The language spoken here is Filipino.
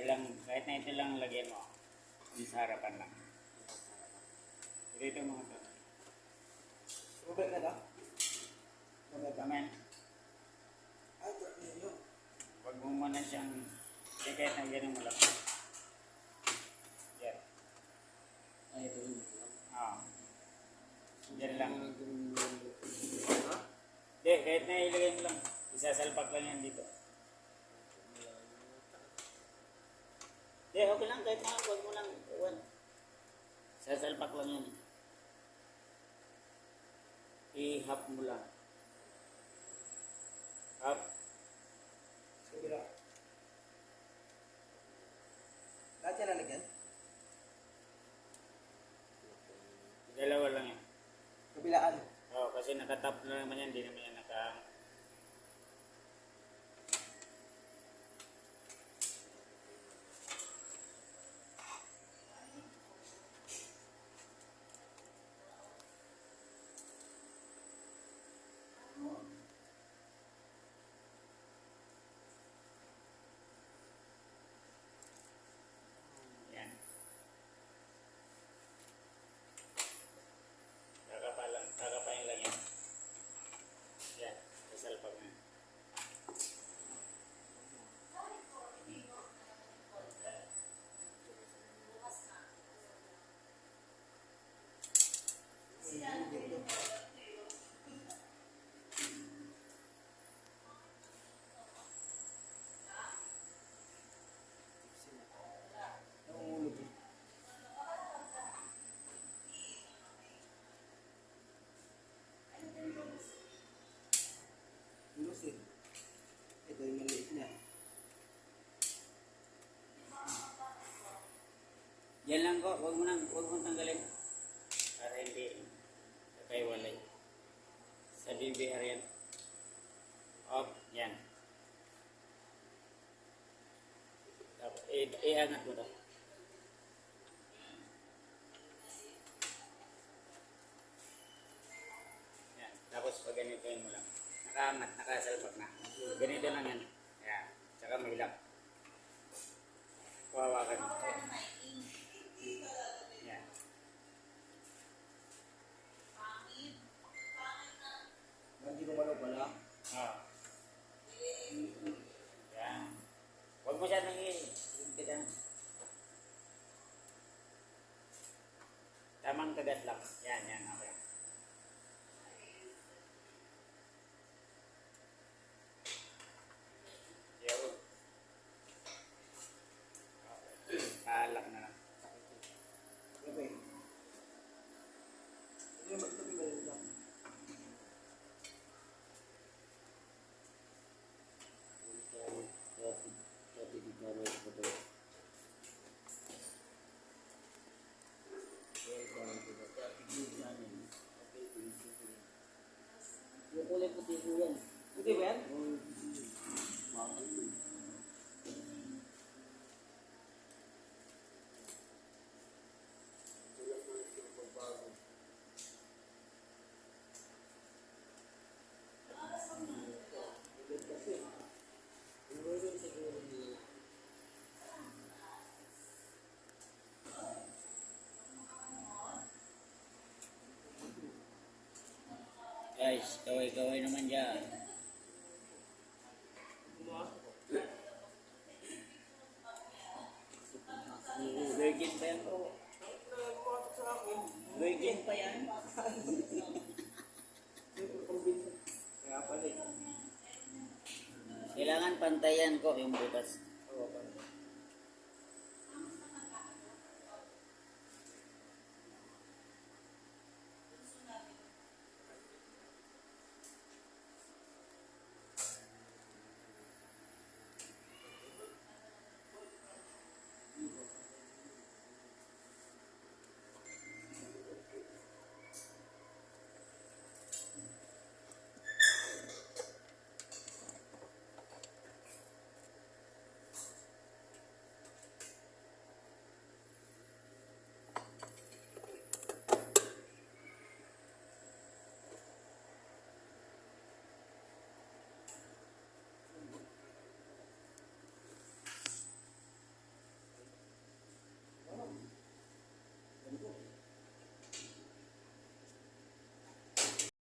lang, kahit na ito lang lagyan mo. Yung sa harapan lang. Ito mga to. Robert na ba? Amen. Ay, yun. Huwag mo muna siyang, kahit na ganun mo lang. Yan. Ay, ito yun. Yan lang. Hindi, kahit na ilagay mo lang. Isasalpak lang yan dito. Hindi, okay lang. Kahit na huwag mo lang. Sasalpak lang yan. I-hap mo lang. Hap. Kabila. Lahat yan nalagyan? Dalawa lang yan. Kabilaan. Oo, kasi nakatap na naman yan. Hindi naman yan naka... Yan. Kakapain lang yan. Yan, sasalpak na. Nangungulog eh. Tulus eh. Ito yung maliit na. Yan lang ko, huwag mo tanggalin. Para hindi kakaiwalay. Sa DVR yan. Off, yan. Tapos, iangat mo to. Yan. Tapos pag ganitoin mo lang. Nakaangat, nakasalpak na. Ganito lang yan. Yan. Tsaka mahilap. Kawawakan mo. Yan. Hindi mo malog wala. Oh. Yan. Huwag mo siya nangihigpitan. Tamang kagat lang. Yan, yan. Okay. Yun. Okay. Paalak na lang. Okay. Ito yung maliit lang. Yung kulay puti po yan. Hindi ba yan? Guys, kaway-kaway naman dyan. Virgin pa yan po. Virgin pa yan. Kaya pala eh. Kailangan pantayan ko yung butas.